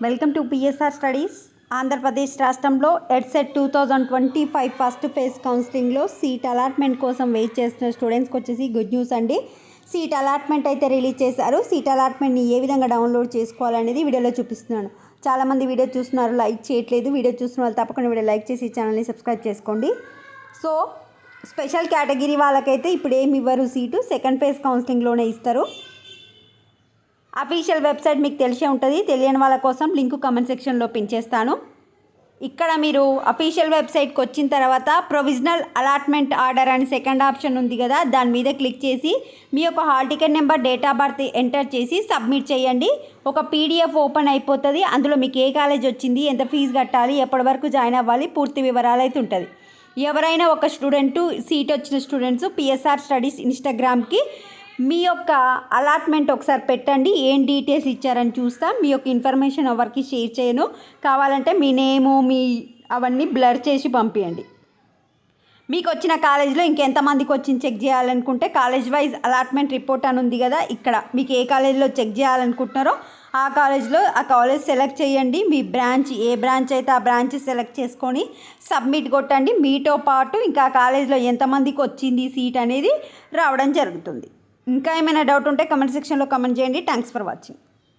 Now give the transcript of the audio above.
Welcome to PSR studies. Andhra Pradesh రాష్ట్రంలో EdCET 2025 first phase కౌన్సిలింగ్లో seat allotment కోసం వెయిట్ చేస్తున్న స్టూడెంట్స్కి వచ్చేసి గుడ్ న్యూస్ అండి. సీట్ అలాట్మెంట్ అయితే రిలీజ్ చేశారు. సీట్ అలాట్మెంట్ని ఏ విధంగా డౌన్లోడ్ చేసుకోవాలనేది వీడియోలో చూపిస్తున్నాను. చాలామంది వీడియో చూస్తున్నారు, లైక్ చేయట్లేదు. వీడియో చూస్తున్న వాళ్ళు తప్పకుండా వీడియో లైక్ చేసి ఛానల్ని సబ్స్క్రైబ్ చేసుకోండి. సో స్పెషల్ కేటగిరీ వాళ్ళకైతే ఇప్పుడు ఏమి ఇవ్వరు, సీటు సెకండ్ ఫేజ్ కౌన్సిలింగ్లోనే ఇస్తారు. అఫీషియల్ వెబ్సైట్ మీకు తెలిసే ఉంటుంది. తెలియని వాళ్ళ కోసం లింక్ కామెంట్ సెక్షన్లో పిన్ చేస్తాను. ఇక్కడ మీరు అఫీషియల్ వెబ్సైట్కి వచ్చిన తర్వాత ప్రొవిజనల్ అలాట్మెంట్ ఆర్డర్ అని సెకండ్ ఆప్షన్ ఉంది కదా, దాని మీద క్లిక్ చేసి మీ యొక్క hall ticket number, date of birth enter చేసి సబ్మిట్ చేయండి. ఒక పీడిఎఫ్ ఓపెన్ అయిపోతుంది. అందులో మీకు ఏ కాలేజ్ వచ్చింది, ఎంత ఫీజు కట్టాలి, ఎప్పటి వరకు జాయిన్ అవ్వాలి, పూర్తి వివరాలు అయితే ఉంటుంది. ఎవరైనా ఒక స్టూడెంటు, సీట్ వచ్చిన స్టూడెంట్స్ పిఎస్ఆర్ స్టడీస్ ఇన్స్టాగ్రామ్కి మీ యొక్క అలాట్మెంట్ ఒకసారి పెట్టండి. ఏం డీటెయిల్స్ ఇచ్చారని చూస్తాం. మీ యొక్క ఇన్ఫర్మేషన్ ఎవరికి షేర్ చేయను. కావాలంటే మీ నేము, మీ అవన్నీ బ్లర్ చేసి పంపించండి. మీకు వచ్చిన కాలేజ్లో ఇంకెంతమందికి వచ్చింది చెక్ చేయాలనుకుంటే కాలేజ్ వైజ్ అలాట్మెంట్ రిపోర్ట్ అని ఉంది కదా, ఇక్కడ మీకు ఏ కాలేజ్లో చెక్ చేయాలనుకుంటున్నారో ఆ కాలేజ్ సెలెక్ట్ చేయండి. మీ బ్రాంచ్ ఏ బ్రాంచ్ అయితే ఆ బ్రాంచ్ సెలెక్ట్ చేసుకొని సబ్మిట్ కొట్టండి. మీతో పాటు ఇంకా కాలేజ్లో ఎంతమందికి వచ్చింది సీట్ అనేది రావడం జరుగుతుంది. ఇంకా ఏమైనా డౌట్ ఉంటే కమెంట్ సెక్షన్లో కమెంట్ చేయండి. Thanks for watching.